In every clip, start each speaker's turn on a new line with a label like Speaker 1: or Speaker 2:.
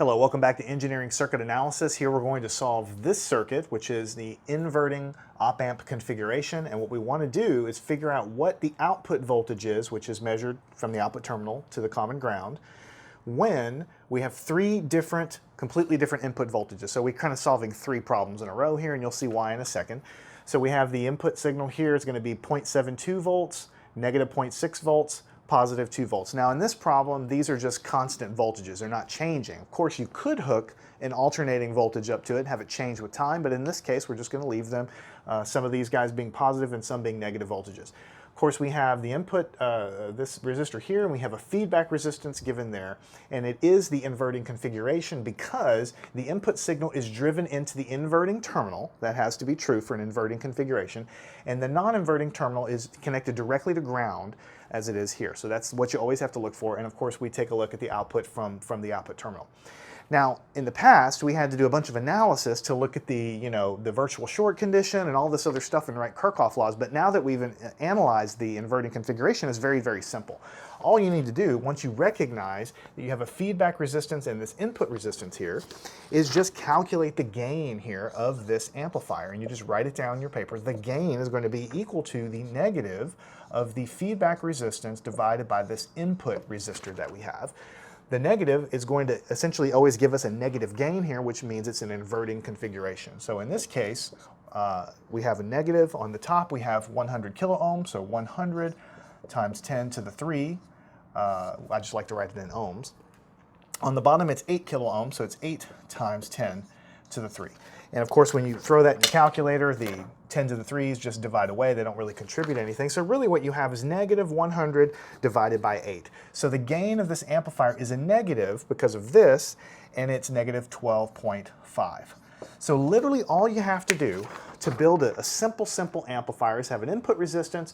Speaker 1: Hello, welcome back to Engineering Circuit Analysis. Here we're going to solve this circuit, which is the inverting op-amp configuration. And what we want to do is figure out what the output voltage is, which is measured from the output terminal to the common ground, when we have three completely different input voltages. So we're kind of solving three problems in a row here, and you'll see why in a second. So we have the input signal here is going to be 0.72 volts, negative 0.6 volts, positive 2 volts. Now in this problem, these are just constant voltages. They're not changing. Of course, you could hook an alternating voltage up to it and have it change with time, but in this case, we're just going to leave them, some of these guys being positive and some being negative voltages. Of course, we have the input, this resistor here, and we have a feedback resistance given there, and it is the inverting configuration because the input signal is driven into the inverting terminal. That has to be true for an inverting configuration, and the non-inverting terminal is connected directly to ground as it is here. So that's what you always have to look for, and of course we take a look at the output from the output terminal. Now, in the past, we had to do a bunch of analysis to look at the, the virtual short condition and all this other stuff and write Kirchhoff laws, but now that we've analyzed the inverting configuration, it's very, very simple. All you need to do, once you recognize that you have a feedback resistance and this input resistance here, is just calculate the gain here of this amplifier, and you just write it down in your papers. The gain is going to be equal to the negative of the feedback resistance divided by this input resistor that we have. The negative is going to essentially always give us a negative gain here, which means it's an inverting configuration. So in this case, we have a negative. On the top, we have 100 kilo ohms, so 100 times 10 to the 3. I just like to write it in ohms. On the bottom, it's 8 kilo ohms, so it's 8 times 10 to the 3. And of course, when you throw that in your calculator, the 10 to the 3's just divide away. They don't really contribute anything. So really what you have is negative 100 divided by 8. So the gain of this amplifier is a negative because of this, and it's negative 12.5. So literally all you have to do to build a simple amplifier is have an input resistance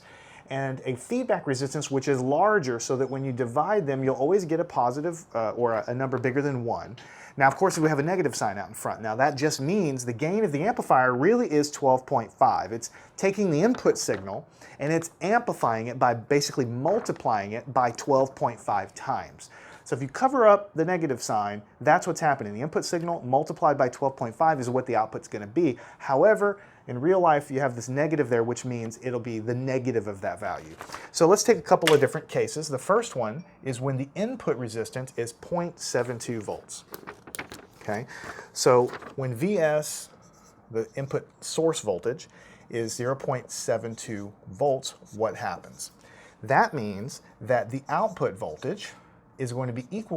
Speaker 1: and a feedback resistance which is larger, so that when you divide them, you'll always get a positive or a number bigger than 1. Now, of course, we have a negative sign out in front. Now, that just means the gain of the amplifier really is 12.5. It's taking the input signal and it's amplifying it by basically multiplying it by 12.5 times. So if you cover up the negative sign, that's what's happening. The input signal multiplied by 12.5 is what the output's going to be. However, in real life, you have this negative there, which means it'll be the negative of that value. So let's take a couple of different cases. The first one is when the input resistance is 0.72 volts. Okay, so when Vs, the input source voltage, is 0.72 volts, what happens? That means that the output voltage is going to be equal